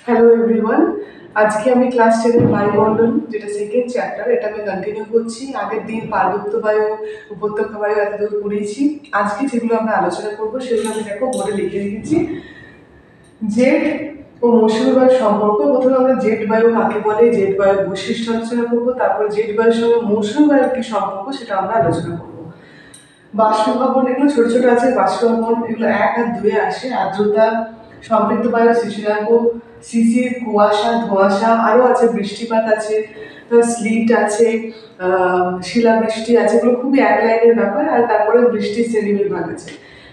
Hello everyone, আজকে আমি class 10 এর বায়ুমণ্ডল যেটা সেকেন্ড চ্যাপ্টার, এটা আমি কন্টিনিউ করছি। আগের দিন পার্বত্য বায়ু, উপত্যকা বায়ু এতদূর পড়িয়েছি। আজকে যেগুলো আমরা আলোচনা করবো সেগুলো আমি দেখো বোর্ডে লিখে রেখেছি। জেট ও মৌসুমী বায়ুর সম্পর্ক। প্রথমে আমরা জেট বায়ু কাকে বলে, জেট বায়ুর বৈশিষ্ট্য আলোচনা করবো, তারপর জেট বায়ুর সঙ্গে মৌসুমী বায়ুর কি সম্পর্ক সেটা আমরা আলোচনা করবো। বাষ্পীভবন এগুলো ছোট ছোট আছে, বাষ্পীভবন এগুলো 1 আর 2 এ আসে। আর্দ্রতা, সম্পৃক্ত বায়ু, শিশিরাঙ্ক, শিশির, কুয়াশা, ধোঁয়াশা, আরো আছে বৃষ্টিপাত আছে, স্লিট আছে, শিলাবৃষ্টি আছে। এগুলো খুবই এক লাইনের ব্যাপার। আর তারপরে বৃষ্টির শ্রেণীবিভাগ আছে।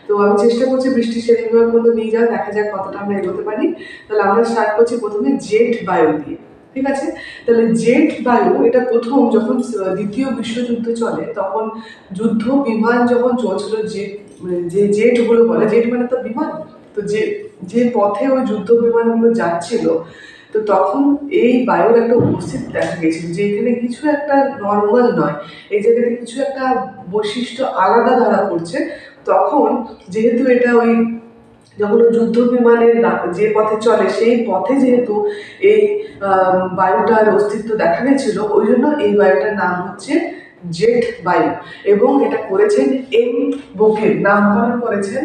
তো আমি চেষ্টা করছি বৃষ্টির শ্রেণীবিভাগ মধ্যে নিয়ে যাওয়া, দেখা যাক কতটা আমরা এগোতে পারি। তাহলে আমরা স্টার্ট করছি প্রথমে জেট বায়ু দিয়ে। ঠিক আছে, তাহলে জেট বায়ু এটা প্রথম যখন দ্বিতীয় বিশ্বযুদ্ধ চলে তখন যুদ্ধ বিমান যখন চলছিল, যে জেটগুলো বলে, জেট মানে তো বিমান, তো যে পথে ওই যুদ্ধ বিমানগুলো যাচ্ছিল, তো তখন এই বায়ুর একটা উপস্থিতি দেখা গেছিল যে এখানে কিছু একটা নর্মাল নয়, এই জায়গাতে কিছু একটা বৈশিষ্ট্য আলাদা ধরা পড়ছে। তখন যেহেতু এটা ওই যখন যুদ্ধ বিমানের যে পথে চলে সেই পথে যেহেতু এই বায়ুটার অস্তিত্ব দেখা গেছিল, ওই জন্য এই বায়ুটার নাম হচ্ছে জেট বায়ু। এবং এটা করেছেন এম বোকেন, নামকরণ করেছেন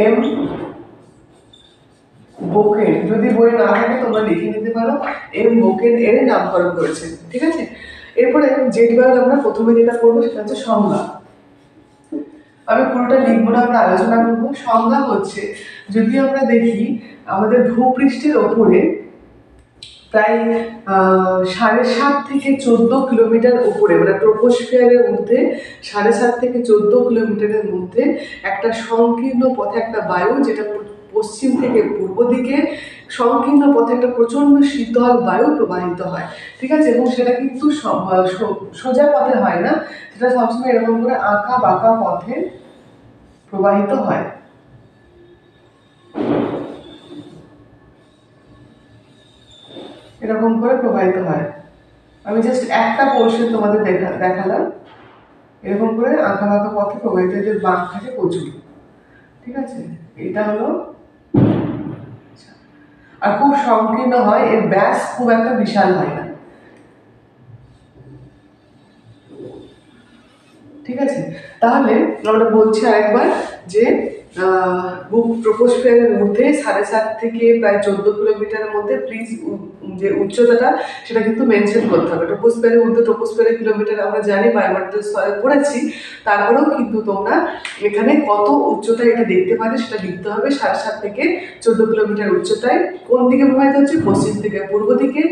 এম বোকেন। যদি বই না থাকে তোমরা লিখে নিতে পারো, এম বোকেন এর নামকরণ করেছেন। ঠিক আছে, এরপরে জেট বায়ুর আমরা প্রথমে যেটা করবো সেটা হচ্ছে সংজ্ঞা। আমি পুরোটা লিখবো না, আমরা আলোচনা করবো। সংজ্ঞা হচ্ছে, যদি আমরা দেখি আমাদের ভূপৃষ্ঠের ওপরে প্রায় 7.5 থেকে 14 কিলোমিটার উপরে, মানে ট্রোপোস্ফিয়ারের ঊর্ধ্বে 7.5 থেকে 14 কিলোমিটারের মধ্যে একটা সংকীর্ণ পথে একটা বায়ু, যেটা পশ্চিম থেকে পূর্ব দিকে সংকীর্ণ পথে একটা প্রচন্ড শীতল বায়ু প্রবাহিত হয়। ঠিক আছে, এবং সেটা কিন্তু সোজা পথে হয় না, সেটা সবসময় এরকম করে আঁকা বাঁকা পথে প্রবাহিত হয়। এরকম করে প্রবাহিত হয়। আমি জাস্ট একটা পোর্শন তোমাদের দেখালাম। এরকম করে আঁকা বাঁকা পথে প্রবাহিত, যে বাঁক থাকে প্রচুর। ঠিক আছে, এটা হলো। আর খুব সংকীর্ণ হয়, এর ব্যাস খুব একটা বিশাল হয় না। ঠিক আছে, তাহলে আমরা বলছি আরেকবার যে ট্রোপোস্ফিয়ারের মধ্যে 7.5 থেকে প্রায় 14 কিলোমিটারের মধ্যে, প্লিজ যে উচ্চতাটা সেটা কিন্তু মেনশন করতে হবে। ট্রোপোস্ফিয়ারের মধ্যে, ট্রোপোস্ফিয়ারের কিলোমিটার আমরা জানি বায়ুমণ্ডল স্তরে পড়েছি, তারপরেও কিন্তু তোমরা এখানে কত উচ্চতায় এটা দেখতে পাবে সেটা লিখতে হবে। 7.5 থেকে 14 কিলোমিটার উচ্চতায়। কোন দিকে প্রবাহিত হচ্ছে? পশ্চিম থেকে পূর্ব দিকে।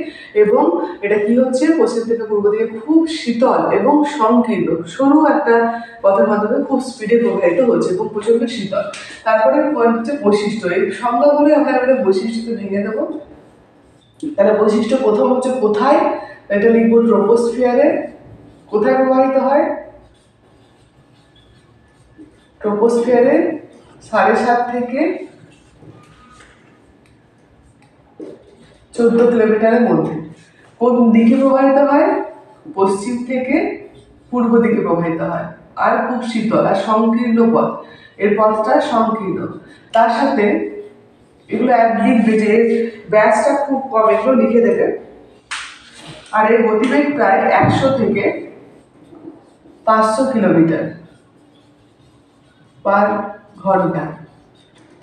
এবং এটা কি হচ্ছে? পশ্চিম থেকে পূর্ব দিকে খুব শীতল এবং সংকীর্ণ সরু একটা পথের মাধ্যমে খুব স্পিডে প্রবাহিত হচ্ছে এবং প্রচন্ড শীতল। তারপরে পয়েন্ট হচ্ছে বৈশিষ্ট্য। এই সংজ্ঞাগুলো আমরা একটা বৈশিষ্ট্যতে ভেঙে দেবো। তাহলে বৈশিষ্ট্য প্রথম হচ্ছে কোথায়, এটা লিখবো ট্রোপোস্ফিয়ারে। কোথায় প্রবাহিত হয়? ট্রোপোস্ফিয়ারে 7.5 থেকে 14 কিলোমিটারের মধ্যে। কোন দিকে প্রবাহিত হয়? পশ্চিম থেকে পূর্ব দিকে প্রবাহিত হয়। আর খুব শীতল আর সংকীর্ণ পথ, এর পথটা সংকীর্ণ। তার সাথে এগুলো এক লিখবে যে ব্যাসটা খুব কম, এগুলো লিখে দেবে। আর এর গতিবেগ প্রায় 100 থেকে 500 কিলোমিটার পার ঘন্টা।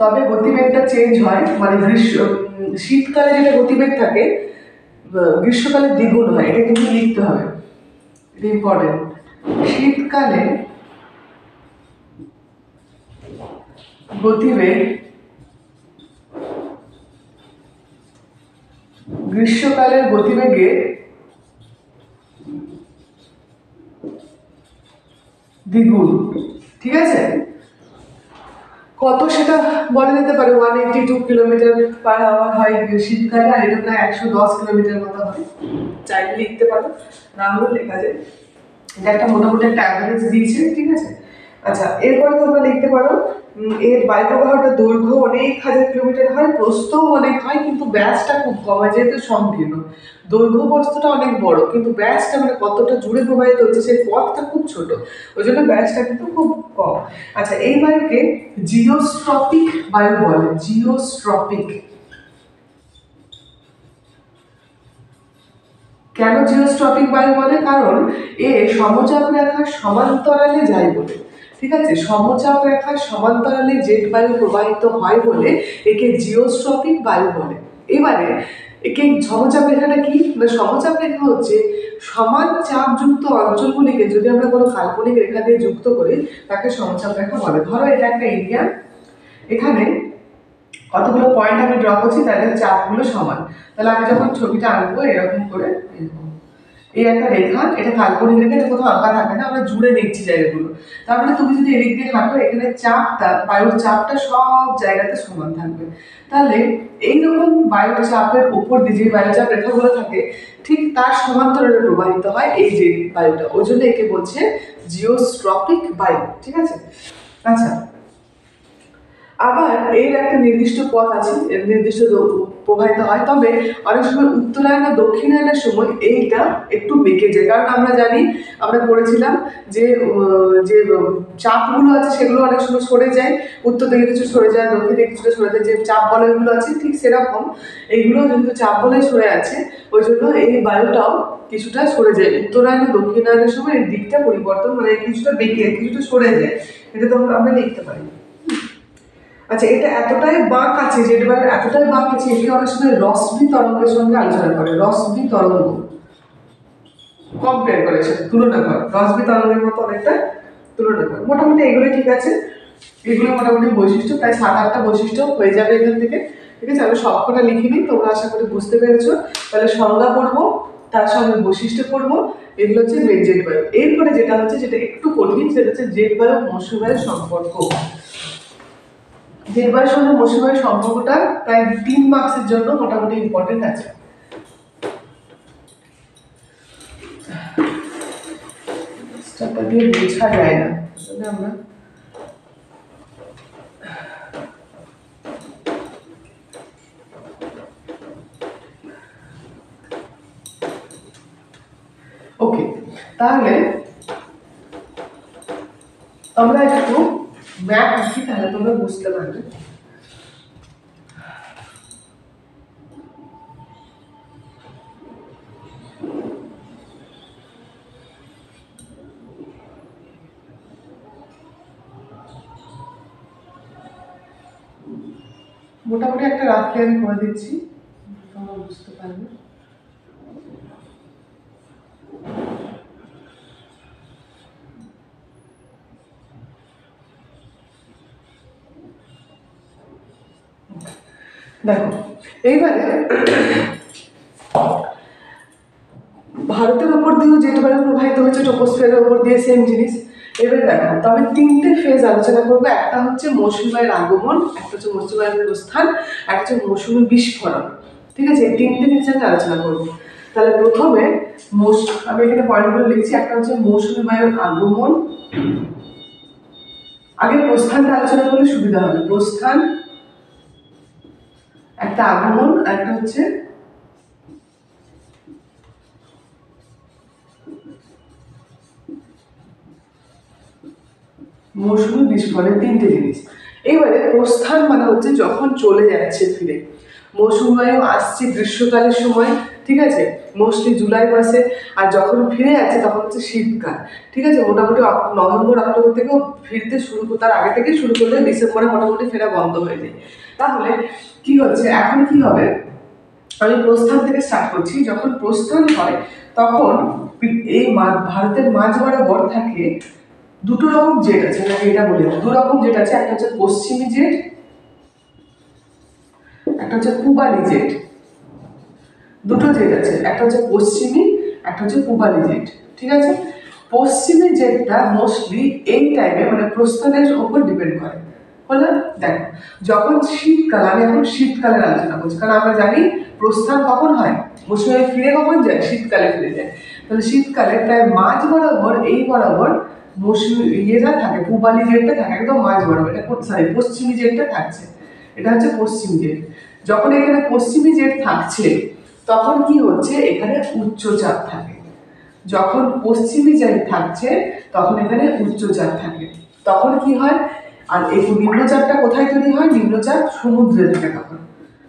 তবে গতিবেগটা চেঞ্জ হয়, মানে শীতকালে যেটা গতিবেগ থাকে গ্রীষ্মকালে দ্বিগুণ হয়। এটা কিন্তু লিখতে হবে, এটা ইম্পর্টেন্ট। শীতকালে গতিবেগ গ্রীষ্মকালের গতিবেগে দ্বিগুণ। ঠিক আছে, কত সেটা বলা যেতে পারে 182 কিলোমিটার পার আওয়ার হয় শীতকালে, আর এটা প্রায় 110 কিলোমিটার মতো হয়। চাইলে লিখতে পারো, না হলেও লেখা যায়। এটা একটা মোটামুটি একটা অ্যাভারেজ দিয়েছে। ঠিক আছে, আচ্ছা, এরপরে তোমরা লিখতে পারো এর বায়ুপ্রবাহটা দৈর্ঘ্য অনেক হাজার কিলোমিটার হয়, প্রস্থও অনেক হয়, কিন্তু ব্যাসটা খুব কম হয় যেহেতু সংকীর্ণ। দৈর্ঘ্য প্রস্থটা অনেক বড়, কিন্তু ব্যাসটা মানে কতটা জুড়ে প্রবাহিত হচ্ছে সেই পথটা খুব ছোট, ওই জন্য ব্যাসটা কিন্তু খুব কম। আচ্ছা, এই বায়ুকে জিওস্ট্রপিক বায়ু বলে। জিওস্ট্রপিক। কেন জিওস্ট্রপিক বায়ু বলে? কারণ এ সমচাপ রেখার সমান্তরালে যায় বলে। ঠিক আছে, সমচাপ রেখার সমান্তরালে জেট বায়ু প্রবাহিত হয় বলে একে জিওস্ট্রপিক বায়ু বলে। এবারে একে সমচাপ রেখাটা কি? না, সমচাপ রেখা হচ্ছে সমান চাপযুক্ত অঞ্চলগুলিকে যদি আমরা কোনো কাল্পনিক রেখা দিয়ে যুক্ত করি তাকে সমচাপ রেখা বলে। ধরো এটা একটা এরিয়া, এখানে কতগুলো পয়েন্ট আমি ড্র করছি, তাদের চাপগুলো সমান। তাহলে আমি যখন ছবিটা আঁকবো এরকম করে, এই একটা রেখা, এটা কাল্পনিক রেখা, এটা কোথাও আঁকা থাকে না, আমরা জুড়ে নিচ্ছি জায়গাগুলো। তারপরে তুমি যদি এদিক দিয়ে হাঁটো, এখানে চাপটা, বায়ুর চাপটা সব জায়গাতে সমান থাকবে। তাহলে এইরকম বায়ুর চাপের উপর দিয়ে যে বায়ুচাপ রেখাগুলো থাকে ঠিক তার সমান্তরালে প্রবাহিত হয় এই যে বায়ুটা, ওই জন্য একে বলছে জিওস্ট্রপিক বায়ু। ঠিক আছে। আচ্ছা, আবার এর একটা নির্দিষ্ট পথ আছে, এর নির্দিষ্ট প্রবাহিত হয়, তবে অনেক সময় উত্তরায়ণ আর দক্ষিণায়নের সময় এইটা একটু বেঁকে যায়। কারণ আমরা জানি, আমরা পড়েছিলাম যে যে চাপগুলো আছে সেগুলো অনেক সময় সরে যায়, উত্তর দিকে কিছু সরে যায়, দক্ষিণ দিকে কিছুটা সরে যায়, যে চাপ বলয়গুলো আছে ঠিক সেরকম এইগুলো যেহেতু চাপ বলয় সরে আছে, ওই জন্য এই বায়ুটাও কিছুটা সরে যায়। উত্তরায়ণ ও দক্ষিণায়নের সময় এই দিকটা পরিবর্তন, মানে কিছুটা বেঁকে কিছুটা সরে যায়, এটা তো আমরা লিখতে পারি। আচ্ছা, এটা এতটাই বাঁক আছে, যেটা এতটাই বাঁক আছে, এটি অনেক সময় রসবি তরঙ্গের সঙ্গে আলোচনা করে। রসবি তরঙ্গ কম্পেয়ার করে, সেটা তুলনা করে, রসবি তরঙ্গের মতো অনেকটা তুলনা করে। মোটামুটি এগুলো ঠিক আছে, এগুলো মোটামুটি বৈশিষ্ট্য, প্রায় 7-8টা বৈশিষ্ট্য হয়ে যাবে এখান থেকে। ঠিক আছে, আমি সবকটা লিখে নিই, তোমরা আশা করি বুঝতে পেরেছো। তাহলে সংজ্ঞা পড়বো, তার সঙ্গে বৈশিষ্ট্য পড়বো, এগুলো হচ্ছে জেট বায়ু। এরপরে যেটা হচ্ছে, যেটা একটু কঠিন, সেটা হচ্ছে জেট বায়ু মৌসুমী বায়ুর সম্পর্ক। জেট বায়ুর সঙ্গে মৌসুমী বায়ুর সম্পর্কটা প্রায় 3 মার্কসের জন্য মোটামুটি ইম্পর্টেন্ট আছে। স্টারটা দিয়ে বোঝা যায় না, আমরা ওকে। তাহলে আমরা একটু ম্যাপ আঁকি, তাহলে তোমরা বুঝতে পারবে। মোটামুটি একটা রাফলি আমি করে দিচ্ছি, তোমরা বুঝতে পারবে। দেখো, এইবারে ভারতের উপর দিয়েও জেট বায়ু প্রবাহিত হচ্ছে, ট্রপোস্ফিয়ারের উপর দিয়ে সেম জিনিস। এবার দেখো, তবে 3টে ফেজ আলোচনা করবো। একটা হচ্ছে মৌসুমী বায়ুর আগমন, একটা হচ্ছে মৌসুমী বায়ুর প্রস্থান, একটা হচ্ছে মৌসুমী বিস্ফোরণ। ঠিক আছে, এই 3টে জিনিস আমি আলোচনা করবো। তাহলে প্রথমে আমি এখানে পয়েন্টগুলো লিখছি। একটা হচ্ছে মৌসুমী বায়ুর আগমন, আগে প্রস্থানটা আলোচনা করলে সুবিধা হবে। প্রস্থান একটা, আগমন আর একটা হচ্ছে মৌসুমী বিস্ফোরণের 3টে জিনিস। এবারে প্রস্থান মানে হচ্ছে যখন চলে যাচ্ছে ফিরে। মৌসুমী বায়ু আসছে গ্রীষ্মকালের সময়, ঠিক আছে, মোস্টলি জুলাই মাসে, আর যখন ফিরে যাচ্ছে তখন হচ্ছে শীতকাল। ঠিক আছে, মোটামুটি নভেম্বর অক্টোবর থেকেও ফিরতে শুরু, তার আগে থেকে শুরু করলে ডিসেম্বরে মোটামুটি ফেরা বন্ধ হয়ে যায়। তাহলে কি হচ্ছে, এখন কি হবে, আমি প্রস্থান থেকে স্টার্ট করছি। যখন প্রস্থান হয় তখন এই ভারতের মাঝ বরাবর থাকে দুটো রকম জেট আছে, নাকি এটা বলি, দু রকম জেট আছে। একটা হচ্ছে পশ্চিমী জেট, একটা হচ্ছে পূবালি জেট। দুটো জেট আছে, একটা হচ্ছে পশ্চিমী, একটা হচ্ছে পূবালি জেট। ঠিক আছে, পশ্চিমী জেটটা মোস্টলি এই টাইমে মানে প্রস্থানের উপর ডিপেন্ড করে। হলো, দেখো, যখন শীতকাল, আমি এখন শীতকালের আলোচনা করছি, কারণ আমরা জানি প্রস্থান কখন হয়, মৌসুমী ফিরে কখন যায়, শীতকালে ফিরে যায়। তাহলে শীতকালে প্রায় মাঝ বরাবর, এই বরাবর মৌসুমী ইয়েটা থাকে, পূবালি জেটটা থাকে একদম মাঝ বরাবর, এটা সরি পশ্চিমী জেটটা থাকছে, এটা হচ্ছে পশ্চিম জেট। যখন এখানে পশ্চিমী জেট থাকছে তখন কি হচ্ছে, এখানে উচ্চচাপ থাকে। যখন পশ্চিমী জেট থাকছে তখন এখানে উচ্চচাপ থাকে। তখন কি হয়, আর এই নিম্নচাপটা কোথায় তৈরি হয়, নিম্নচাপ সমুদ্রে থাকে তখন।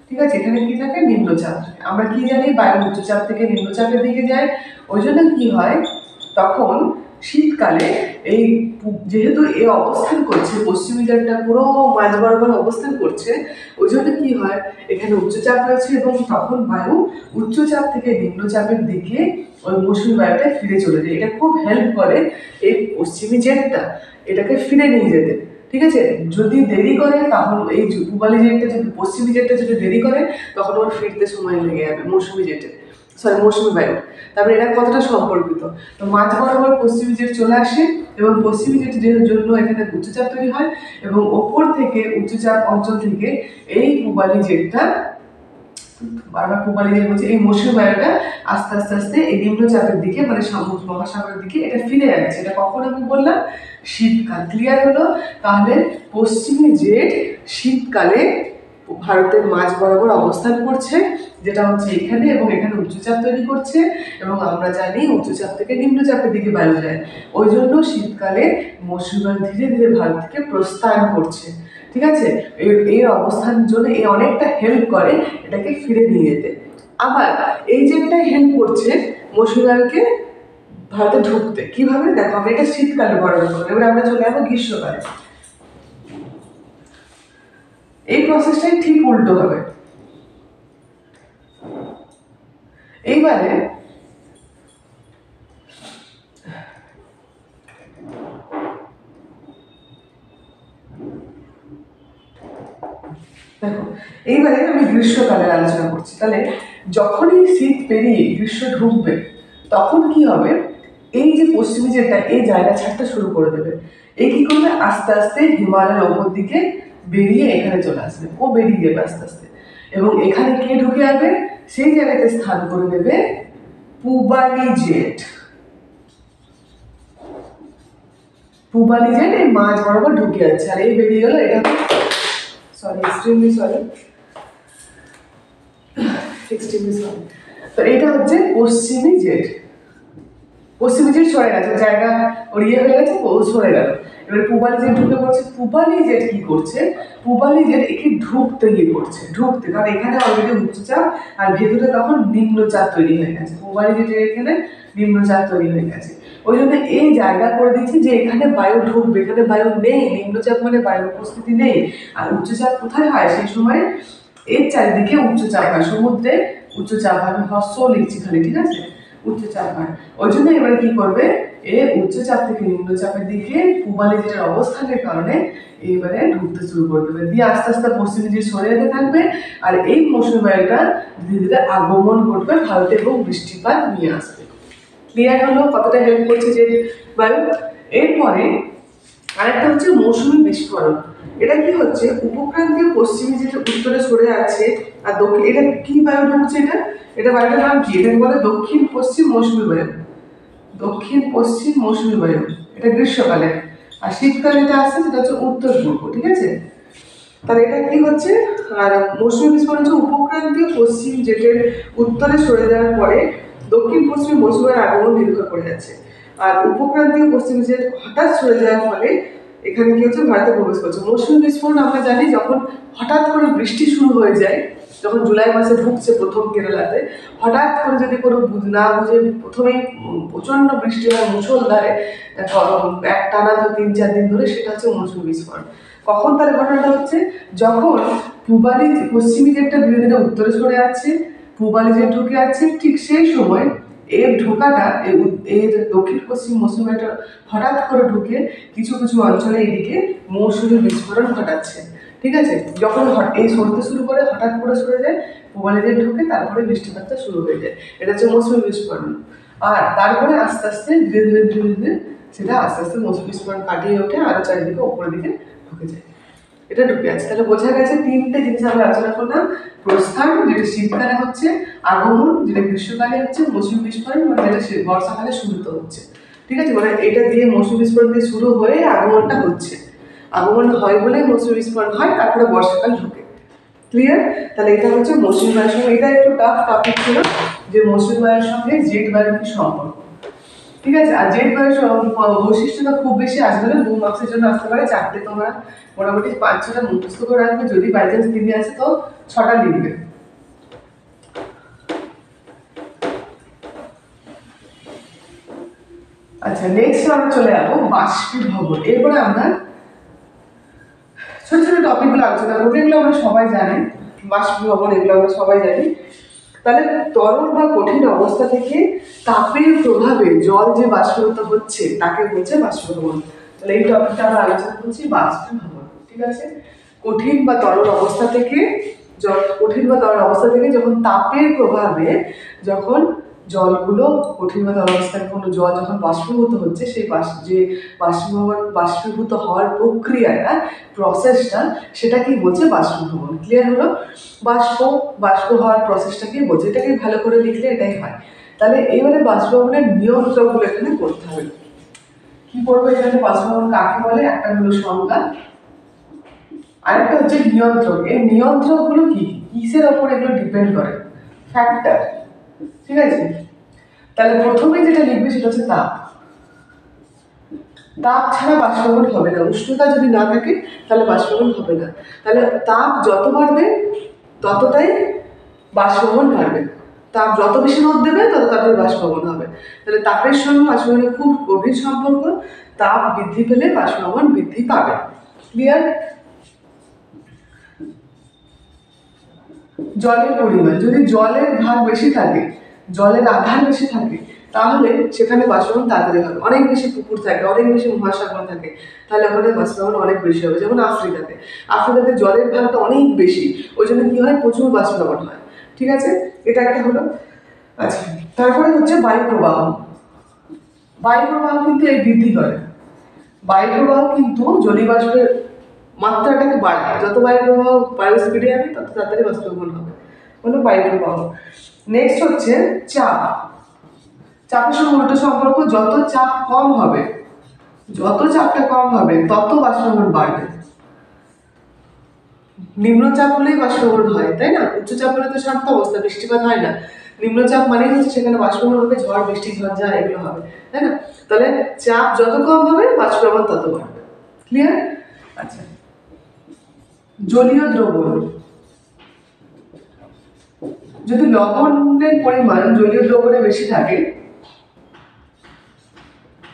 ঠিক আছে, এখানে কি থাকে, নিম্নচাপ থাকে। আমরা কি জানি, বায়ু উচ্চচাপ থেকে নিম্নচাপের দিকে যায়। ওই জন্য কি হয়, তখন শীতকালে এই যেহেতু এ অবস্থান করছে, পশ্চিমী জেটটা পুরো মাঝ বরাবর অবস্থান করছে, ওই জন্য কি হয়, এখানে উচ্চচাপ রয়েছে এবং তখন বায়ু উচ্চচাপ থেকে নিম্নচাপের দিকে ওই মৌসুমী বায়ুটা ফিরে চলে যায়। এটা খুব হেল্প করে এই পশ্চিমী জেটটা এটাকে ফিরে নিয়ে যেতে। ঠিক আছে, যদি দেরি করে তখন এই পূবালি জেটটা যদি, পশ্চিমী জেটটা যদি দেরি করে তখন ওর ফিরতে সময় লেগে যাবে মৌসুমী জেটে, সরি মৌসুমী বায়ু। তারপরে এটা কতটা সম্পর্কিত, তো মাঝ বরাবর পশ্চিমী জেট চলে আসে এবং পশ্চিমী জেটের জন্য এখানে উচ্চচাপ তৈরি হয় এবং ওপর থেকে উচ্চচাপ অঞ্চল থেকে এই পূবালি জেটটা, বারবার পূবালি জেট বলছে, এই মৌসুমী বায়ুটা আস্তে আস্তে আস্তে এই নিম্নচাপের দিকে মানে সমুদ্র মহাসাগরের দিকে এটা ফিরে যাচ্ছে। এটা কখন আমি বললাম, শীতকাল। ক্লিয়ার হলো? তাহলে পশ্চিমী জেট শীতকালে ভারতের মাঝ বরাবর অবস্থান করছে, যেটা হচ্ছে এখানে, এবং এখানে উচ্চচাপ তৈরি করছে এবং আমরা জানি উচ্চচাপ থেকে নিম্নচাপের দিকে বায়ু যায়। ওই জন্য শীতকালে মৌসুমী বায়ু ধীরে ধীরে ভারত থেকে প্রস্থান করছে। ঠিক আছে, এই অবস্থানের জন্য এই অনেকটা হেল্প করে এটাকে ফিরে নিয়ে যেতে। আবার এই জেটটাই হেল্প করছে মৌসুমী বায়ুকে ভারতে ঢুকতে। কিভাবে দেখো, আমি এটা শীতকালে বর্ণনা করবো, এবার আমরা চলে যাবো গ্রীষ্মকালে। এই প্রসেসটাই ঠিক উল্টো হবে। এইবারে দেখো, এইবারে আমি গ্রীষ্মকালের আলোচনা করছি। তাহলে যখনই শীত পেরিয়ে গ্রীষ্ম ঢুকবে তখন কি হবে, এই যে পশ্চিমী জেটটা এই জায়গা ছাড়তে শুরু করে দেবে। এই কি করবে, আস্তে আস্তে হিমালয়ের ওপর দিকে বেরিয়ে এখানে চলে আসবে, ও বেরিয়ে যাবে আস্তে আস্তে, এবং এখানে কে ঢুকে যাবে, সেই জায়গাতে স্থান করে দেবে পূবালি জেট। পূবালি জেট এই মাঝ বরাবর ঢুকে যাচ্ছে, আর এই বেরিয়ে গেল, এটা সরি এক্সট্রিমলি সরি তো এটা হচ্ছে পশ্চিমী জেট। পশ্চিমী জেট সরে গেছে, জায়গা ওর ইয়ে হয়ে গেছে, ও সরে গেল। এবার পূবালি জেট ঢুকে পড়ছে। পূবালি জেট কি করছে, পূবালি জেট একে ঢুকতে গিয়ে করছে, ঢুকতে, কারণ এখানে অলরেডি উচ্চচাপ আর ভেতরে তখন নিম্নচাপ তৈরি হয়ে গেছে। পূবালি জেটের এখানে নিম্নচাপ তৈরি হয়ে গেছে, ওই জন্য এই জায়গা করে দিচ্ছি যে এখানে বায়ু ঢুকবে, এখানে বায়ু নেই, নিম্নচাপ মানে বায়ুর উপস্থিতি নেই। আর উচ্চচাপ কোথায় হয়, সেই সময় এর চারিদিকে উচ্চচাপ হয়, সমুদ্রে উচ্চচাপ হয়। আমি হ্রস্ব লিখছি খালি, ঠিক আছে, উচ্চচাপ হয়। ওই জন্য এবারে কি করবে, এ উচ্চচাপ থেকে নিম্নচাপের দিকে পূবালি জেটের অবস্থানের কারণে এবারে ঢুকতে শুরু করে দেবে, দিয়ে আস্তে আস্তে পশ্চিমী দিকে সরে যেতে থাকবে। আর এই মৌসুমী বায়ুটা ধীরে ধীরে আগমন ঘটবে ভারতে এবং বৃষ্টিপাত নিয়ে আসবে। ক্লিয়ার হলো কতটা হেল্প করছে যে বায়ু? এরপরে আরেকটা হচ্ছে মৌসুমী বিস্ফোরণ। এটা কি হচ্ছে, উপক্রান্তীয় পশ্চিমী যেটা উত্তরে সরে আছে আর দক্ষিণ, এটা কি বায়ু ঢুকছে, এটা বায়ুটার নাম কি, এটাকে বলে দক্ষিণ পশ্চিম মৌসুমী বায়ু। দক্ষিণ পশ্চিম মৌসুমী বায়ু, এটা গ্রীষ্মকালে। আর শীতকালে এটা আসছে, সেটা হচ্ছে উত্তর পূর্ব। ঠিক আছে, তাহলে এটা কি হচ্ছে, আর মৌসুমী বিস্ফোরণ হচ্ছে উপক্রান্তীয় পশ্চিম জেটের উত্তরে সরে যাওয়ার পরে দক্ষিণ পশ্চিম মৌসুমের আগমন নির্ভর করে যাচ্ছে। আর উপক্রান্তীয় পশ্চিম জেট হঠাৎ সরে যাওয়ার ফলে এখানে কি হচ্ছে, ভারতে প্রবেশ করছে। মৌসুমী বিস্ফোরণ আমরা জানি যখন হঠাৎ করে বৃষ্টি শুরু হয়ে যায়, যখন জুলাই মাসে ঢুকছে প্রথম কেরালাতে, হঠাৎ করে যদি কোনো না বুঝে প্রথমেই প্রচণ্ড বৃষ্টি হয় মুষলধারে, এক টানা 3-4 দিন ধরে, সেটা হচ্ছে মৌসুমী বিস্ফোরণ। কখন তার ঘটনাটা হচ্ছে, যখন পূবালি পশ্চিমী জেটটা ধীরে ধীরে উত্তরে সরে যাচ্ছে, পূবালি জেট ঢুকে যাচ্ছে, ঠিক সেই সময় এর ঢোকাটা, এর দক্ষিণ পশ্চিম মৌসুমীটা হঠাৎ করে ঢুকে কিছু কিছু অঞ্চলে এদিকে মৌসুমী বিস্ফোরণ ঘটাচ্ছে। ঠিক আছে, যখন এই সরতে শুরু করে, হঠাৎ করে সরে যায়, পূবালি জেট ঢুকে, তারপরে বৃষ্টিপাতটা শুরু হয়ে যায়। এটা হচ্ছে মৌসুমী বিস্ফোরণ। আর তারপরে আস্তে আস্তে ধীরে ধীরে ধীরে ধীরে সেটা আস্তে আস্তে মৌসুমী বিস্ফোরণ কাটিয়ে ওঠে, আরো চারিদিকে ওপরের দিকে ঢুকে যায়। এটা ঢুকে আছে। তাহলে বোঝা গেছে তিনটে জিনিস আমরা আলোচনা করলাম। প্রস্থান, যেটা শীতকালে হচ্ছে, আগমন, যেটা গ্রীষ্মকালে হচ্ছে, মৌসুমী বিস্ফোরণ, মানে যেটা বর্ষাকালে শুরুতে হচ্ছে। ঠিক আছে, মানে এটা দিয়ে মৌসুমী বিস্ফোরণ দিয়ে শুরু হয়ে আগমনটা হচ্ছে, আগমন হয় বলেই মৌসুমী বিস্ফোরণ হয়, তারপরে বর্ষাকাল ঢোকে। ক্লিয়ার? তাহলে এটা হচ্ছে মৌসুমী বায়ুর সঙ্গে, এটা একটু টাফ টপিক ছিল যে মৌসুমী বায়ুর সঙ্গে জেট বায়ুর কি সম্পর্ক। ঠিক আছে, আর জেট বায়ুর বৈশিষ্ট্যটা খুব বেশি আসবে না, 2 মার্কসের জন্য আসতে পারে, 4টে তোমরা মোটামুটি 5-6টা মুখস্থ করে রাখবে, যদি বাই চান্স দিদি আসে তো 6টা লিখবে। আচ্ছা, নেক্সট আমরা চলে যাবো বাষ্পীভবন। এরপরে আমরা ছোট ছোট টপিকগুলো আলোচনা করবো, এগুলো আমরা সবাই জানি, বাষ্পীভবন এগুলো আমরা সবাই জানি। তাহলে তরল বা কঠিন অবস্থা থেকে তাপের প্রভাবে জল যে বাষ্পীভূত হচ্ছে তাকে বলছে বাষ্পীভবন। তাহলে এই টপিকটা আমরা আলোচনা করছি বাষ্পীভবন। ঠিক আছে, কঠিন বা তরল অবস্থা থেকে যখন তাপের প্রভাবে যখন জলগুলো কঠিন বা তরল অবস্থায় কোনো জল যখন বাষ্পীভূত হচ্ছে, সেই যে বাষ্পীভূত হওয়ার প্রক্রিয়াটা, প্রসেসটা, সেটাকেই বলছে বাষ্পীভবন। ক্লিয়ার হলো? বাষ্প হওয়ার প্রসেসটাকেই বলছে, এটাকে ভালো করে লিখলে এটাই হয়। তাহলে এবারে বাষ্পীভবনের নিয়ন্ত্রকগুলো এখানে করতে হবে। কি করবো এখানে? বাষ্পীভবন কাকে বলে? একটা হলো সংজ্ঞা, আরেকটা হচ্ছে নিয়ন্ত্রক। এই নিয়ন্ত্রকগুলো কি, কিসের ওপর এগুলো ডিপেন্ড করে? ফ্যাক্টর। ঠিক আছে, তাহলে প্রথমে যেটা লিখবে সেটা হচ্ছে তাপ। তাপ ছাড়া বাষ্পীভবন হবে না, উষ্ণতা যদি না থাকে তাহলে বাষ্পীভবন হবে না। তাহলে তাপ যত বাড়বে ততটাই বাষ্পীভবন বাড়বে, তাপ যত বেশি রোদ দেবে তত তাড়াতাড়ি বাষ্পীভবন হবে। তাহলে তাপের সঙ্গে বাষ্পীভবনের খুব গভীর সম্পর্ক, তাপ বৃদ্ধি পেলে বাষ্পীভবন বৃদ্ধি পাবে। ক্লিয়ার? জলের পরিমাণ, যদি জলের ভাগ বেশি থাকে, জলের আধার বেশি থাকে, তাহলে সেখানে বাষ্পীভবন তাড়াতাড়ি হবে। অনেক বেশি পুকুর থাকে, অনেক বেশি মহাসাগর থাকে, তাহলে ওখানে বাষ্পীভবন অনেক বেশি হবে। যেমন আফ্রিকাতে জলের ভাগটা অনেক বেশি, ওই জন্য কি হয়, প্রচুর বাষ্পীভবন হয়। ঠিক আছে, এটা একটা হলো। আচ্ছা, তারপরে হচ্ছে বায়ু প্রবাহ। বায়ু প্রবাহ কিন্তু এই বৃদ্ধি করে, বায়ু প্রবাহ কিন্তু জলীয় বাষ্পের মাত্রাটাকে বাড়ায়। যত বায়ু স্পিডে যাবে তত তাড়াতাড়ি বাষ্পীভবন হবে, হলো বায়ু প্রবাহ। নেক্সট হচ্ছে চাপ। চাপের সঙ্গে উল্টো সম্পর্ক, যত চাপ কম হবে, যত চাপটা কম হবে তত বাষ্পীভবন বাড়বে। নিম্নচাপ হলেই বাষ্পীভবন হয়, তাই না? উচ্চচাপ হলে তো শান্ত অবস্থা, বৃষ্টিপাত হয় না। নিম্নচাপ মানে হচ্ছে সেখানে বাষ্পীভবন হবে, ঝড় বৃষ্টি ঝঞ্ঝা এগুলো হবে, তাই না? তাহলে চাপ যত কম হবে বাষ্পীভবন তত বাড়বে। ক্লিয়ার? আচ্ছা, জলীয় দ্রবণ। যদি লবণের পরিমাণ জলীয় দ্রবণে বেশি থাকে,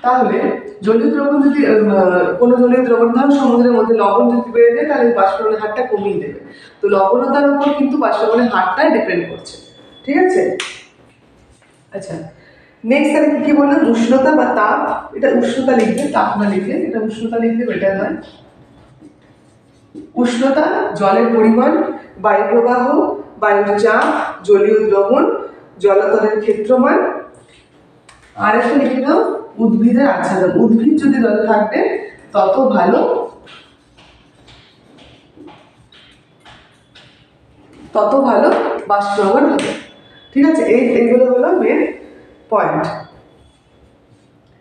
তাহলে জলীয় দ্রবণ যদি কোনো জলীয় দ্রবণ, ধরো সমুদ্রের মধ্যে লবণ যদি বেড়ে যায়, তাহলে বাষ্পীভবনের হারটা কমিয়ে দেবে। তো লবণতার উপর কিন্তু বাষ্পীভবনের হারটা ডিপেন্ড করছে। ঠিক আছে? আচ্ছা, নেক্সট তাহলে কি বললাম? উষ্ণতা বা তাপ। এটা উষ্ণতা লিখবে, তাপ না লিখে এটা উষ্ণতা লিখলে বেটার হয়। উষ্ণতা, জলের পরিমাণ, বায়ু প্রবাহ, বায়ুর চাপ, জলীয় দ্রবণ, জলাতলের ক্ষেত্রমান, আর একটা লিখে দাও উদ্ভিদের আচ্ছাদন। উদ্ভিদ যদি যত থাকবে তত ভালো, বাষ্পীভবন হবে। ঠিক আছে, এইগুলো হলো মেন পয়েন্ট।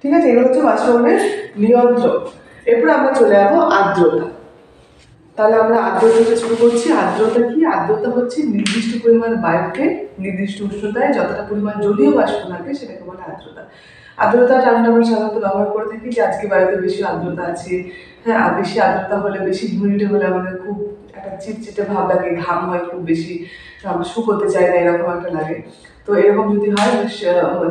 ঠিক আছে, এগুলো হচ্ছে বাষ্পীভবনের নিয়ন্ত্রক। এরপর আমরা চলে যাবো আর্দ্রতা। তাহলে আমরা আর্দ্রতা থেকে শুরু করছি। আর্দ্রতা কি? আর্দ্রতা হচ্ছে নির্দিষ্ট পরিমাণ বায়ুকে নির্দিষ্ট উষ্ণতায় যতটা পরিমাণ জলীয় বাষ্প থাকে সেটাকে বলে আর্দ্রতা। আর্দ্রতা টার্মটা আমরা সাধারণত ব্যবহার করে থাকি যে আজকে বায়ুতে বেশি আর্দ্রতা আছে। হ্যাঁ, আর বেশি আর্দ্রতা হলে, বেশি হিউমিডিটি হলে আমাদের খুব একটা চিটচিটে ভাব লাগে, ঘাম হয় খুব বেশি, আমরা শুকোতে চাই না, এরকম একটা লাগে। তো এরকম যদি হয়,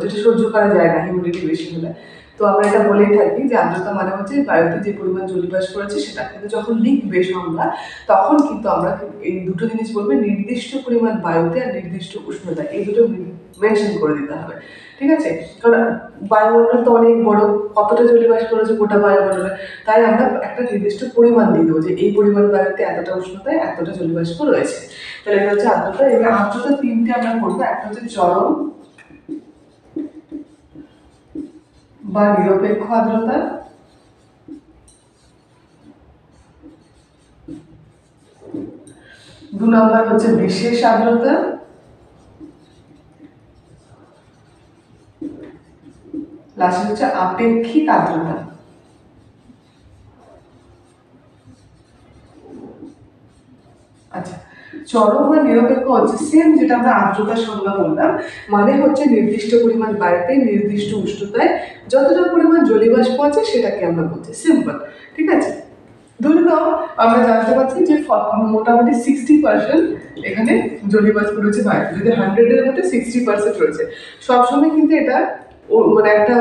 যেটা সহ্য করা যায় না হিউমিডিটি বেশি হলে, তো আমরা এটা বলেই থাকি যে আর্দ্রতা মানে হচ্ছে বায়ুতে যে পরিমাণ জলীয়বাষ্প রয়েছে সেটা। কিন্তু যখন লিখবে সংজ্ঞা, তখন কিন্তু আমরা এই দুটো জিনিস বলবে, নির্দিষ্ট পরিমাণ বায়ুতে আর নির্দিষ্ট উষ্ণতা, এই দুটো মেনশন করে দিতে হবে। ঠিক আছে, কারণ বায়ুমণ্ডল তো অনেক বড়, কতটা জলীয়বাষ্প রয়েছে গোটা বায়ুমণ্ডলে, তাই আমরা একটা নির্দিষ্ট পরিমাণ দিয়ে দেবো যে এই পরিমাণ বায়ুতে এতটা উষ্ণতায় এতটা জলীয়বাষ্প রয়েছে। তাহলে এটা হচ্ছে আর্দ্রতা। এবার আর্দ্রতা তিনটে আমরা করবো। একটা হচ্ছে চরম বা নিরপেক্ষ আর্দ্রতা, দু নম্বর হচ্ছে বিশেষ আর্দ্রতা, লাস্টে হচ্ছে আপেক্ষিক আর্দ্রতা। আচ্ছা, চরম বা নিরপেক্ষ হচ্ছে সেম যেটা আমরা আর্দ্রতার সংজ্ঞা বললাম, মানে হচ্ছে নির্দিষ্ট পরিমাণ বায়ুতে নির্দিষ্ট উষ্ণতায় যতটা পরিমাণ জলীয়বাষ্প আছে সেটাকে আমরা বলছি, সিম্পল। ঠিক আছে, ধরে নাও আমরা জানতে পারছি যে মোটামুটি 60% এখানে জলীয়বাষ্প রয়েছে বায়ুতে, যদি 100-এর মধ্যে 60% রয়েছে। সবসময় কিন্তু এটা মানে একটা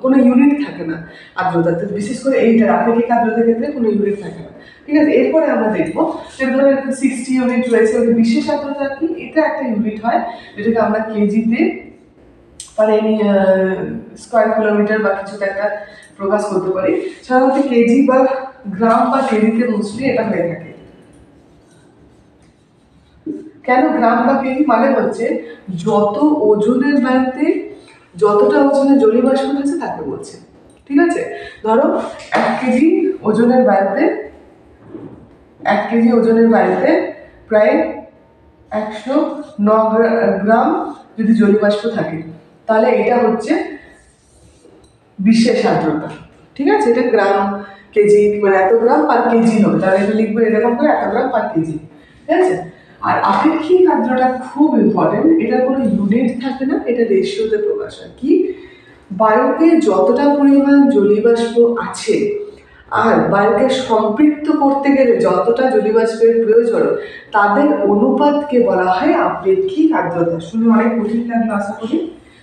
কোনো ইউনিট থাকে না আর্দ্রতাতে, বিশেষ করে এইটা আপেক্ষিক আর্দ্রতার ক্ষেত্রে কোনো ইউনিট থাকে না। ঠিক আছে, এরপরে আমরা দেখবো যে ধরো 60 ইউনিট রয়েছে, বিশেষ আর্দ্রতা কি, এটা একটা ইউনিট হয় যেটাকে আমরা কেজিতে মানে স্কোয়ার কিলোমিটার বা কিছুতে একটা প্রকাশ করতে পারি। সাধারণত কেজি বা গ্রাম বা কেজিতে মোস্টলি এটা হয়ে থাকে। কেন গ্রাম বা কেজি? মানে হচ্ছে যত ওজনের বায়ুতে যতটা ওজনের জলীয়বাষ্প আছে তাকে বলছে। ঠিক আছে, ধরো 1 কেজি ওজনের বায়ুতে 1 কেজি ওজনের বায়ুতে প্রায় 109 গ্রাম যদি জলীয়বাষ্প থাকে, তাহলে এটা হচ্ছে বিশেষ আর্দ্রতা। ঠিক আছে, এটা গ্রাম কেজি মানে এত গ্রাম পার কেজি হবে, তাহলে এটা লিখবো এরকম করে এত গ্রাম পার কেজি। ঠিক আছে, আর আপেক্ষিক আর্দ্রতা খুব ইম্পর্টেন্ট, এটার কোনো ইউনিট থাকে না, এটা রেশিওতে প্রকাশ হয়। কি, বায়ুতে যতটা পরিমাণ জলীয়বাষ্প আছে আর বায়ুকে সম্পৃক্ত করতে গেলে যতটা জলীয়বাষ্পের প্রয়োজন, তাদের অনুপাতকে বলা হয় আপেক্ষিক আর্দ্রতা। শুনে অনেক কঠিন লাগলো আশা করি।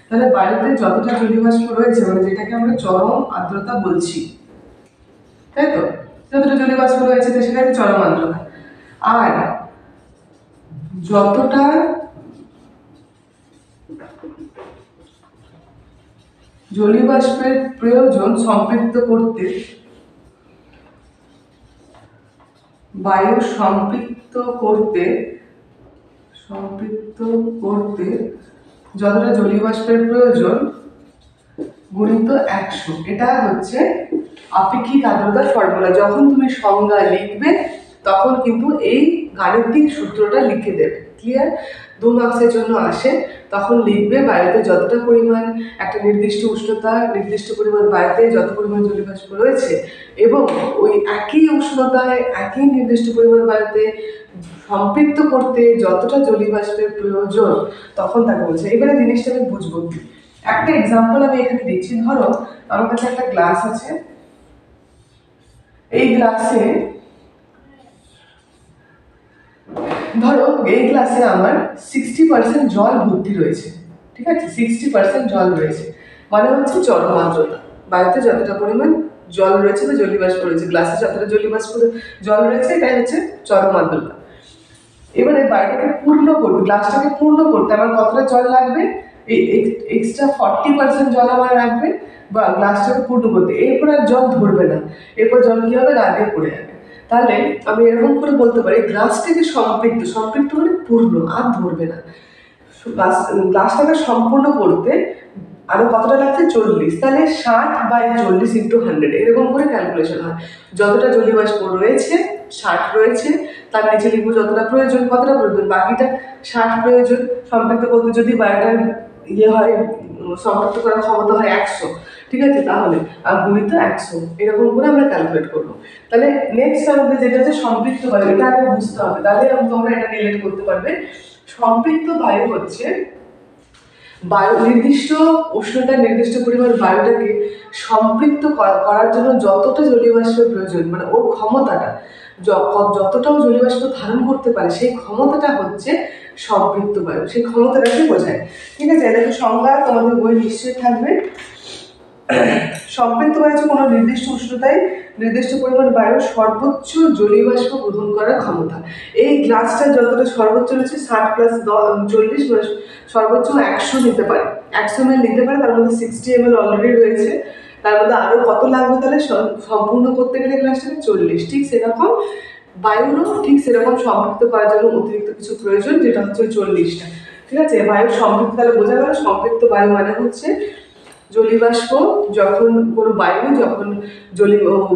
তাহলে বায়ুতে যতটা জলীয়বাষ্প রয়েছে মানে যেটাকে আমরা চরম আর্দ্রতা বলছি, তাই তো, যতটা জলীয়বাষ্প রয়েছে সেটাকে চরম আর্দ্রতা। আর যতটা জলীয়বাষ্পের প্রয়োজন সম্পৃক্ত করতে, বায়ু সম্পৃক্ত করতে যতটা জলীয়বাষ্পের প্রয়োজন গুণিত 100, এটা হচ্ছে আপেক্ষিক আর্দ্রতার ফর্মুলা। যখন তুমি সংজ্ঞা লিখবে তখন কিন্তু এই গাণিতিক সূত্রটা লিখে দেবে। ক্লিয়ার? 2 মার্কসের জন্য আসে, তখন লিখবে বায়ুতে যতটা পরিমাণ একটা নির্দিষ্ট উষ্ণতা, নির্দিষ্ট পরিমাণ বায়ুতে যত পরিমাণ জলীয়বাষ্প রয়েছে এবং ওই একই উষ্ণতায় একই নির্দিষ্ট পরিমাণ বায়ুতে সম্পৃক্ত করতে যতটা জলীয়বাষ্পের প্রয়োজন, তখন তাকে বলছে। এবারে জিনিসটা আমি বুঝবো। একটা এক্সাম্পল আমি এখানে দিচ্ছি। ধরো আমার কাছে একটা গ্লাস আছে, এই গ্লাসে আমার 60% জল ভর্তি রয়েছে। ঠিক আছে, 60% জল রয়েছে, মানে হচ্ছে চরম আর্দ্রতা। বায়ুতে যতটা পরিমাণ জল রয়েছে বা জলীয়বাষ্প রয়েছে, গ্লাসে যতটা জল রয়েছে, এটাই হচ্ছে চরম আর্দ্রতা। এবারে বায়ুটাকে পূর্ণ করতে, গ্লাসটাকে পূর্ণ করতে আমার কতটা জল লাগবে? এই এক্সট্রা 40% জল আমার লাগবে বা গ্লাসটাকে পূর্ণ করতে। এরপর আর জল ধরবে না, এরপর জল কি হবে? রাগে পড়ে যাবে। তাহলে আমি এরকম করে বলতে পারি গ্লাসটাকে সম্পৃক্ত মানে পূর্ণ, আর ধরবে না। গ্লাসটাকে সম্পূর্ণ করতে আরো কতটা লাগছে? 40। তাহলে 60/40 × 100 এরকম করে ক্যালকুলেশন হয়। যতটা জলীয়বাষ্প রয়েছে 60 রয়েছে, তার নিচে লিখবো যতটা প্রয়োজন, কতটা প্রয়োজন, বাকিটা 60 প্রয়োজন সম্পৃক্ত করতে। যদি বায়োটার হয় সম্পৃক্ত করার ক্ষমতা হয় 100, ঠিক আছে, তাহলে আর গুণিত 100, এরকম করে আমরা ক্যালকুলেট করবো। তাহলে নেক্সট আমাদের যেটা হচ্ছে সম্পৃক্ত বায়ু, এটা আগে বুঝতে হবে, তাহলে তোমরা এটা রিলেট করতে পারবে। সম্পৃক্ত বায়ু হচ্ছে বায়ু নির্দিষ্ট উষ্ণতা, নির্দিষ্ট পরিমাণ বায়ুটাকে সম্পৃক্ত করার জন্য যতটা জলীয়বাষ্পের প্রয়োজন, মানে ওর ক্ষমতাটা যতটাও জলীয়বাষ্প ধারণ করতে পারে, সেই ক্ষমতাটা হচ্ছে সম্পৃক্ত বায়ু। সেই ক্ষমতাটাকে বোঝায়। ঠিক আছে, এটা সংজ্ঞা তোমাদের বই নিশ্চয়ই থাকবে। সম্পৃক্ত বায়ু হচ্ছে কোনো নির্দিষ্ট উষ্ণতায় নির্দিষ্ট পরিমাণ বায়ুর সর্বোচ্চ জলীয়বাষ্প গ্রহণ করার ক্ষমতা। এই গ্লাসটা যতটা সর্বোচ্চ রয়েছে 60 + 40, সর্বোচ্চ 100 নিতে পারে, 100 ml নিতে পারে। তার মধ্যে 60 ml অলরেডি রয়েছে, তার মধ্যে আরো কত লাগবে? তাহলে সম্পূর্ণ করতে গেলে গ্লাসটাকে 40। ঠিক সেরকম বায়ুরও ঠিক সেরকম সম্পৃক্ত করার জন্য অতিরিক্ত কিছু প্রয়োজন, যেটা হচ্ছে 40টা। ঠিক আছে, বায়ুর সম্পৃক্ত, তাহলে বোঝা গেল সম্পৃক্ত বায়ু মানে হচ্ছে জলীয়বাষ্প যখন কোনো বায়ু যখন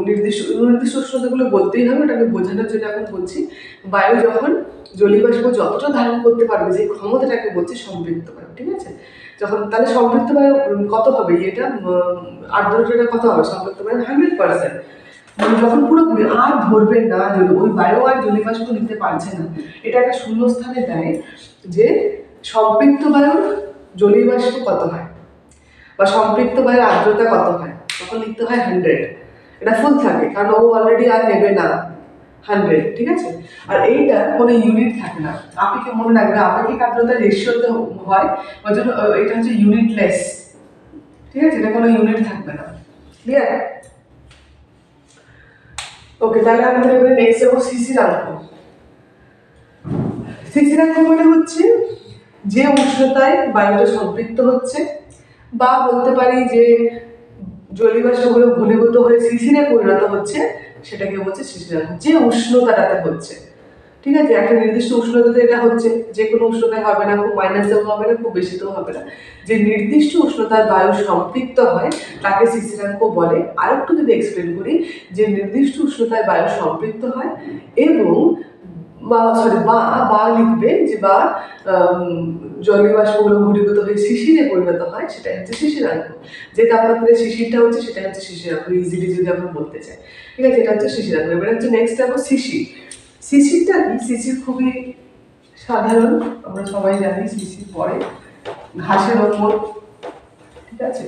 নির্দিষ্ট নির্দিষ্ট উষ্ণতাগুলো বলতেই হবে, ওটাকে বোঝানোর জন্য এখন বলছি। বায়ু যখন জলীয়বাষ্প যতটা ধারণ করতে পারবে, যে ক্ষমতাটাকে বলছে সম্পৃক্ত বায়ু, ঠিক আছে? যখন তাহলে সম্পৃক্ত বায়ু কত হবে, এটা আর্দ্রতাটা কত হবে সম্পৃক্ত বায়ু? 100%। মানে যখন পুরোপুরি আর ধরবে না, যদি ওই বায়ু আর জলীয়বাষ্প নিতে পারছে না, এটা একটা শূন্যস্থানে দেয় যে সম্পৃক্ত বায়ুর জলীয়বাষ্প কত হয় বা সম্পৃক্ত বায়ুর আর্দ্রতা কত হয়, তখন লিখতে হয় 100। এটা ফুল থাকে কারণ ও অলরেডি আর নেবে না 100, ঠিক আছে? আর এইটা কোনো ইউনিট থাকে না, আপেক্ষিক মনে রাখবে, আপেক্ষিক আর্দ্রতার রেশিওতে হয়, ওই জন্য এটা হচ্ছে ইউনিটলেস, ঠিক আছে? এটা কোনো ইউনিট থাকবে না। ক্লিয়ার? ওকে, তাহলে আমাদের এবারে নেক্সট যাবো শিশিরাঙ্ক। শিশিরাঙ্ক মানে হচ্ছে যে উষ্ণতায় বায়ুটা সম্পৃক্ত হচ্ছে, বা বলতে পারি যে জলীয়বাষ্পগুলো ঘনীভূত হয়ে শিশিরে পরিণত হচ্ছে, সেটাকে বলছে শিশিরাঙ্ক, যে উষ্ণতাটাতে হচ্ছে, ঠিক আছে? একটা নির্দিষ্ট উষ্ণতাতে এটা হচ্ছে, যে কোনো উষ্ণতায় হবে না, খুব মাইনাসেও হবে না, খুব বেশিতেও হবে না, যে নির্দিষ্ট উষ্ণতায় বায়ু সম্পৃক্ত হয় তাকে শিশিরাঙ্ক বলে। আর একটু যদি এক্সপ্লেন করি, যে নির্দিষ্ট উষ্ণতায় বায়ু সম্পৃক্ত হয় এবং বা লিখবে যে বা জলীয়বাষ্পগুলো ঘনীভূত হয়ে শিশিরে পরিণত হয়, সেটাই হচ্ছে শিশিরাঙ্ক। যে তাপমাত্রায় শিশিরটা হচ্ছে সেটা হচ্ছে শিশিরাঙ্ক, ইজিলি যদি আমরা বলতে চাই, ঠিক আছে? এটা হচ্ছে শিশিরাঙ্ক। এবার হচ্ছে নেক্সট যাবো শিশির। শিশিরটা কি? শিশির খুবই সাধারণ, আমরা সবাই জানি শিশির পড়ে ঘাসের ওপর, ঠিক আছে?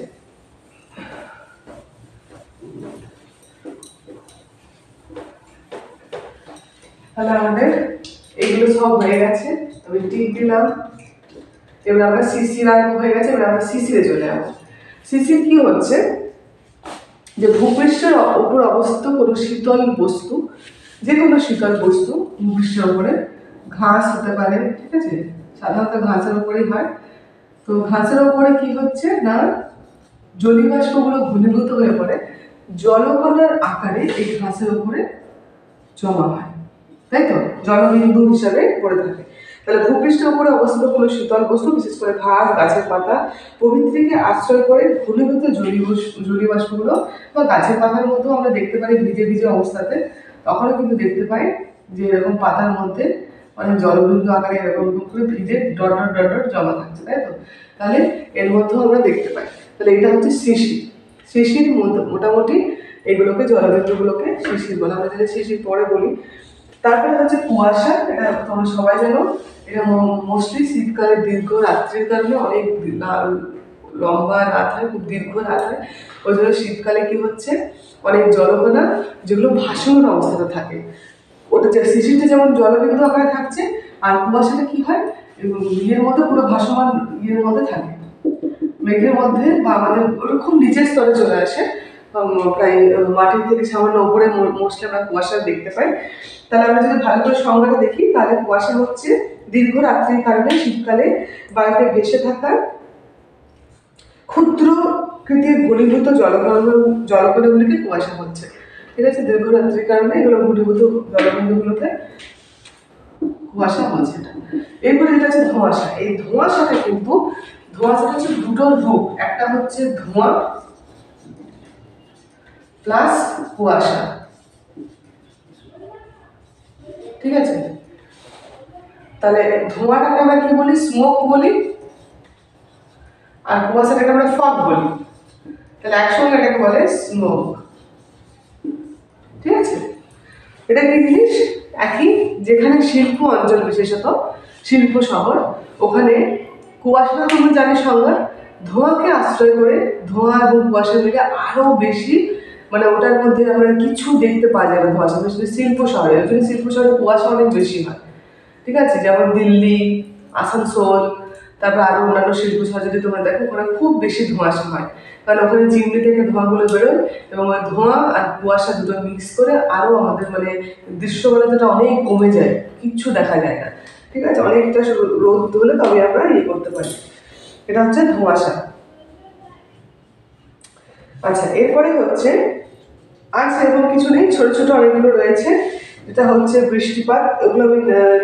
তাহলে আমাদের এগুলো সব হয়ে গেছে, আমি টিক দিলাম। এবার আমরা শিশিরাঙ্ক হয়ে গেছে, এবার আমরা শিশিরে চলে যাবো। শিশির কি হচ্ছে, যে ভূপৃষ্ঠের উপর অবস্থিত কোনো শীতল বস্তু, যে কোনো শীতল বস্তু ভূপৃষ্ঠের উপরে, ঘাস হতে পারে, ঠিক আছে? সাধারণত ঘাসের উপরেই হয়। তো ঘাসের উপরে কি হচ্ছে না, জলীয়বাষ্পগুলো ঘনীভূত হয়ে পড়ে জলকণার আকারে এই ঘাসের উপরে জমা হয়, তাই তো? জলবিন্দু হিসাবে পড়ে থাকে। তাহলে ভূপৃষ্ঠের উপরে অবস্থিত কোনো শীতল বস্তু, বিশেষ করে ঘাস, গাছের পাতা প্রভৃতিকে আশ্রয় করে ঘনীভূত জলীয়বাষ্পগুলো, বা গাছের পাতার মধ্যেও আমরা দেখতে পাই ভিজে ভিজে অবস্থাতে, তখনও কিন্তু দেখতে পাই যে এরকম পাতার মধ্যে অনেক জলবিন্দু আকারে এরকম করে ভিজে ডট ডট ডট ডট জমা থাকছে, তাই তো? তাহলে এর মধ্যেও আমরা দেখতে পাই। তাহলে এটা হচ্ছে শিশির। শিশির মোটামুটি এগুলোকে, জলবিন্দুগুলোকে শিশির বলে, আমরা যদি শিশির পরে বলি। তারপরে হচ্ছে কুয়াশা, এটা তোমরা সবাই জানো, এটা মোস্টলি শীতকালে দীর্ঘ রাত্রির কারণে, অনেক লম্বা রাত হয়, খুব দীর্ঘ রাত হয়, ওই জন্য শীতকালে কি হচ্ছে, অনেক জলকণা যেগুলো ভাসমান অবস্থাতে থাকে, ওটা শিশিরটা যেমন জলবিন্দু আকারে থাকছে, আর কুয়াশাটা কি হয়, ইয়ের মধ্যে পুরো ভাসমান ইয়ের মধ্যে থাকে, মেঘের মধ্যে, বা আমাদের ওটা খুব নিচের স্তরে চলে আসে, প্রায় মাটির থেকে সামান্য উপরে মোস্টলি আমরা কুয়াশা দেখতে পাই। তাহলে আমরা যদি ভালো করে সংজ্ঞাটা দেখি, তাহলে কুয়াশা হচ্ছে দীর্ঘ রাত্রির কারণে শীতকালে বায়ুতে ভেসে থাকা ক্ষুদ্র কৃতির ঘনীভূত জলকণাগুলিকে কুয়াশা হচ্ছে, ঠিক আছে? দীর্ঘ রাত্রির কারণে এগুলো ঘনীভূত জলবিন্দুগুলোতে কুয়াশা হচ্ছে। এরপরে যেটা হচ্ছে ধোঁয়াশা। এই ধোঁয়াশাটা কিন্তু, ধোঁয়াশাটা হচ্ছে দুটো রূপ, একটা হচ্ছে ধোঁয়া প্লাস কুয়াশা, ঠিক আছে? তাহলে ধোঁয়াটাকে আমরা কি বলি? স্মোক বলি, আর কুয়াশাটাকে আমরা ফগ বলি। তাহলে একসঙ্গে এটাকে বলে স্মোক, ঠিক আছে? এটা কি জিনিস? একই, যেখানে শিল্প অঞ্চল, বিশেষত শিল্প শহর, ওখানে কুয়াশা তোমরা জানি সংজ্ঞা, ধোঁয়াকে আশ্রয় করে, ধোঁয়া এবং কুয়াশা মিলে আরো বেশি, মানে ওটার মধ্যে আমরা কিছু দেখতে পাওয়া যায় না, ধোঁয়াশা, বিশেষ করে শিল্প শহরে, ওই জন্য শিল্প শহরে কুয়াশা অনেক বেশি হয়, ঠিক আছে? যেমন দিল্লি, আসানসোল, তারপর আরো অন্যান্য শিল্প শহর যদি তোমরা দেখো, ওখানে খুব বেশি ধোঁয়াশা হয়, কারণ ওখানে চিমনি থেকে ধোঁয়াগুলো বেরোয়, এবং ওই ধোঁয়া আর কুয়াশা দুটো মিক্স করে আরো আমাদের মানে দৃশ্যমানতাটা অনেক কমে যায়, কিচ্ছু দেখা যায় না, ঠিক আছে? অনেকটা রোদ হলে তবে আমরা ইয়ে করতে পারি। এটা হচ্ছে ধোঁয়াশা। আচ্ছা, এরপরে হচ্ছে আর সেরকম কিছু নেই, ছোট ছোট অনেকগুলো রয়েছে। এটা হচ্ছে বৃষ্টিপাত। ওগুলো আমি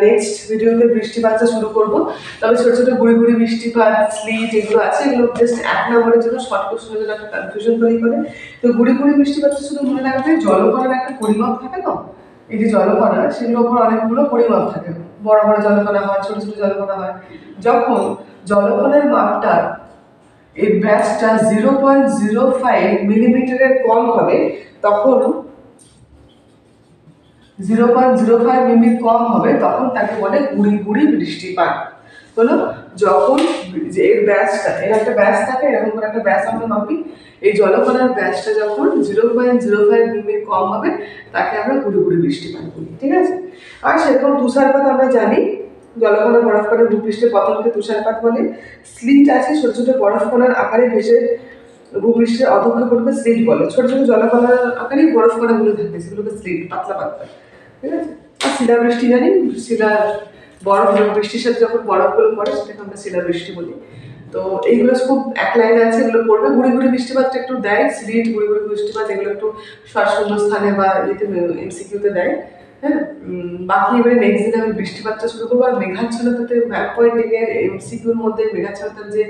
নেক্সট ভিডিওতে বৃষ্টিপাতটা শুরু করব। তবে ছোট ছোট গুড়ি গুড়ি বৃষ্টিপাত, স্লিট এগুলো আছে, এগুলো জাস্ট 1 নম্বরের জন্য, শর্ট কোশ্চেনের জন্য একটা কনফিউশন তৈরি করে। তো গুড়ি গুড়ি বৃষ্টিপাতটা শুধু মনে রাখবে, জলকণার একটা পরিমাপ থাকে তো, এই যে জলকণা, সেগুলোর উপর অনেকগুলো পরিমাপ থাকে। বড় বড় জলকণা হয়, ছোট ছোট জলকণা হয়। যখন জলকণার মাপটা, এই ব্যাসটা 0.05 মিলিমিটারের কম হবে, তখন 0.05 মিলি কম হবে, তখন তাকে বলে গুড়ি গুড়ি বৃষ্টিপাত। হলো যখন এর ব্যাসটা, এর একটা ব্যাস থাকে, এরকম করে একটা ব্যাস আমরা মাপি, এই জলকণার ব্যাসটা যখন 0.05 মিলির কম হবে, তাকে আমরা গুড়ি গুড়ি বৃষ্টিপাত বলি। ঠিক আছে? আর সেরকম তুষারপাত আমরা জানি, জলকণা বরফকণার ভূপৃষ্ঠে পতনকে তুষারপাত বলে। স্লিট আছে, ছোট ছোট বরফকণার আকারে ভেসে ভূপৃষ্ঠের অধঃক্ষেপণকে স্লিট বলে। ছোট ছোট জলকণার আকারেই বরফকণাগুলো থাকে, সেগুলোকে স্লিট, পাতলা পাতলা। ঠিক আছে? আর শিলাবৃষ্টি জানি, শিলা বরফ, বৃষ্টির সাথে যখন বরফগুলো পড়ে সেটাকে আমরা শিলাবৃষ্টি বলি। তো এইগুলো খুব এক লাইনে আছে, এগুলো পড়বে। গুড়ি গুড়ি বৃষ্টিপাতটা একটু দেয়, স্লিট, গুড়ি গুড়ি বৃষ্টিপাত, এগুলো একটু শ্বাসরুদ্ধ স্থানে বা ইয়েতে এমসিকিউতে দেয়। হ্যাঁ, বাকি এবারে নেক্সট দিন আমি বৃষ্টিপাতটা শুরু করবো। আর মেঘাচ্ছন্নতাতে ম্যাপ পয়েন্টিং এর এমসিকিউর মধ্যে মেঘাচ্ছন্নতার যে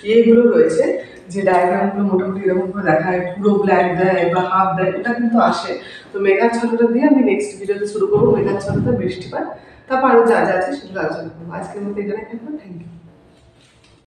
ইয়েগুলো রয়েছে, যে ডায়াগ্রামগুলো মোটামুটি এরকম করে দেখায়, পুরো ব্ল্যাক দেয় বা হাফ দেয়, ওটা কিন্তু আসে। তো মেঘাচ্ছন্নতা দিয়ে আমি নেক্সট ভিডিওতে শুরু করবো, মেঘাচ্ছন্নতা, বৃষ্টিপাত, তারপর আরো যা যা আছে সেগুলো আলোচনা করবো। আজকের মতো এখানে থাকবো। Thank you.